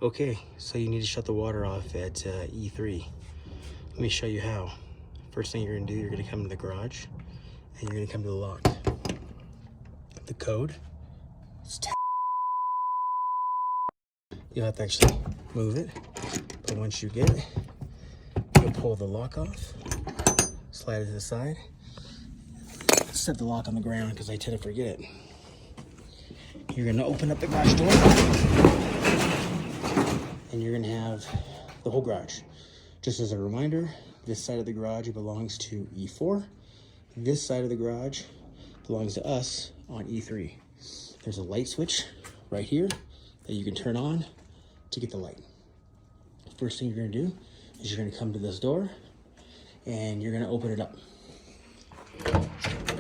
Okay, so you need to shut the water off at E3. Let me show you how. First thing you're gonna do, you're gonna come to the garage and you're gonna come to the lock. The code is 10. You'll have to actually move it, but once you get it, you'll pull the lock off, slide it to the side, set the lock on the ground because I tend to forget it. You're gonna open up the garage door and you're gonna have the whole garage. Just as a reminder, this side of the garage belongs to E4. This side of the garage belongs to us on E3. There's a light switch right here that you can turn on to get the light. First thing you're gonna do is you're gonna come to this door and you're gonna open it up.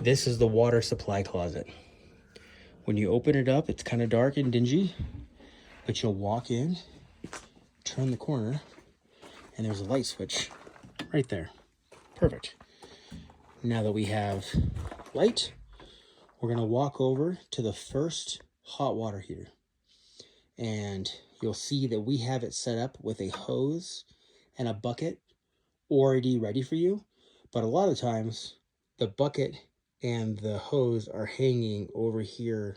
This is the water supply closet. When you open it up, it's kind of dark and dingy, but you'll walk in, turn the corner, and there's a light switch right there. Perfect. Now that we have light, we're gonna walk over to the first hot water heater. And you'll see that we have it set up with a hose and a bucket already ready for you. But a lot of times, the bucket and the hose are hanging over here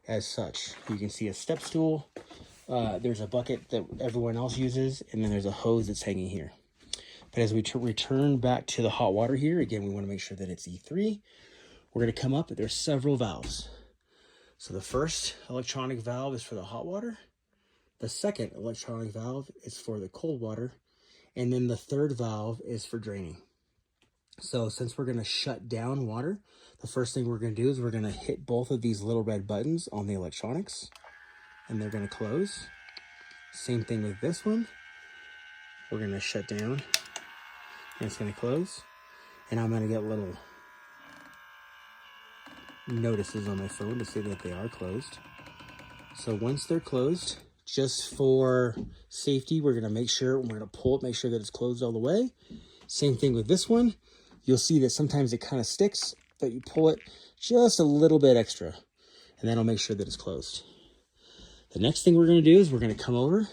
as such. You can see a step stool. There's a bucket that everyone else uses, and then there's a hose that's hanging here. But as we return back to the hot water here, again, we want to make sure that it's E3. We're going to come up, there's several valves. So the first electronic valve is for the hot water. The second electronic valve is for the cold water. And then the third valve is for draining. So since we're going to shut down water, the first thing we're going to do is we're going to hit both of these little red buttons on the electronics, and they're going to close. Same thing with this one. We're going to shut down, and it's going to close. And I'm going to get little notices on my phone to say that they are closed. So once they're closed, just for safety, we're going to make sure, we're going to pull it, make sure that it's closed all the way. Same thing with this one. You'll see that sometimes it kind of sticks, but you pull it just a little bit extra, and that'll make sure that it's closed. The next thing we're going to do is we're going to come over,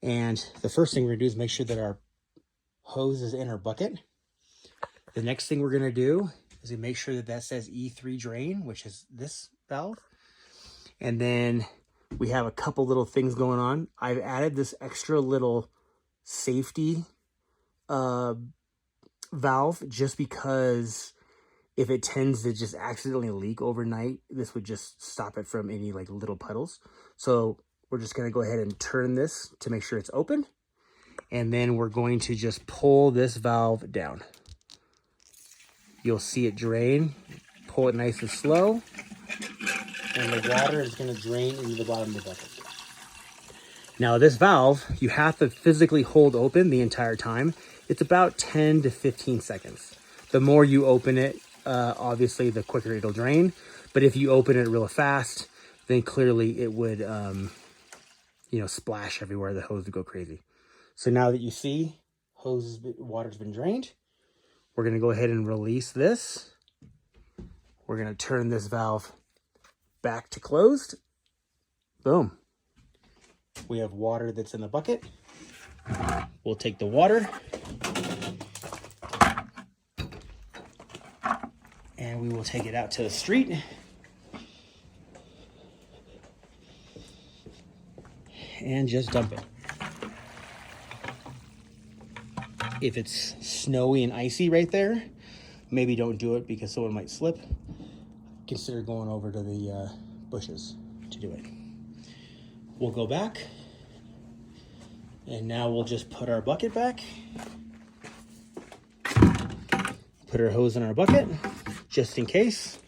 and the first thing we're going to do is make sure that our hose is in our bucket. The next thing we're going to do is we make sure that that says E3 drain, which is this valve. And then we have a couple little things going on. I've added this extra little safety valve just because if it tends to just accidentally leak overnight, this would just stop it from any like little puddles. So we're just going to go ahead and turn this to make sure it's open. And then we're going to just pull this valve down. You'll see it drain. Pull it nice and slow. And the water is going to drain into the bottom of the bucket. Now this valve, you have to physically hold open the entire time. It's about 10 to 15 seconds. The more you open it, obviously the quicker it'll drain. But if you open it real fast, then clearly it would, splash everywhere. The hose would go crazy. So now that you see water's been drained, we're going to go ahead and release this. We're going to turn this valve back to closed. Boom. We have water that's in the bucket. We'll take the water and we will take it out to the street. And just dump it. If it's snowy and icy right there, maybe don't do it because someone might slip. Consider going over to the bushes to do it. We'll go back, and now we'll just put our bucket back. Put our hose in our bucket, just in case.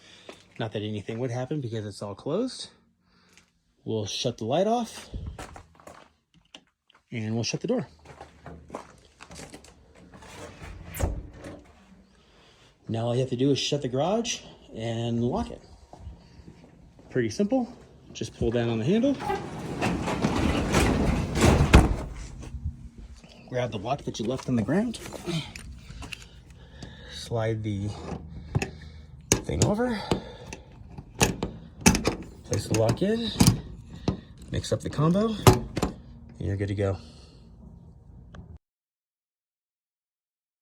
Not that anything would happen because it's all closed. We'll shut the light off, and we'll shut the door. Now all you have to do is shut the garage and lock it. Pretty simple. Just pull down on the handle. Grab the lock that you left on the ground. Slide the thing over. Place the lock in. Mix up the combo. and you're good to go.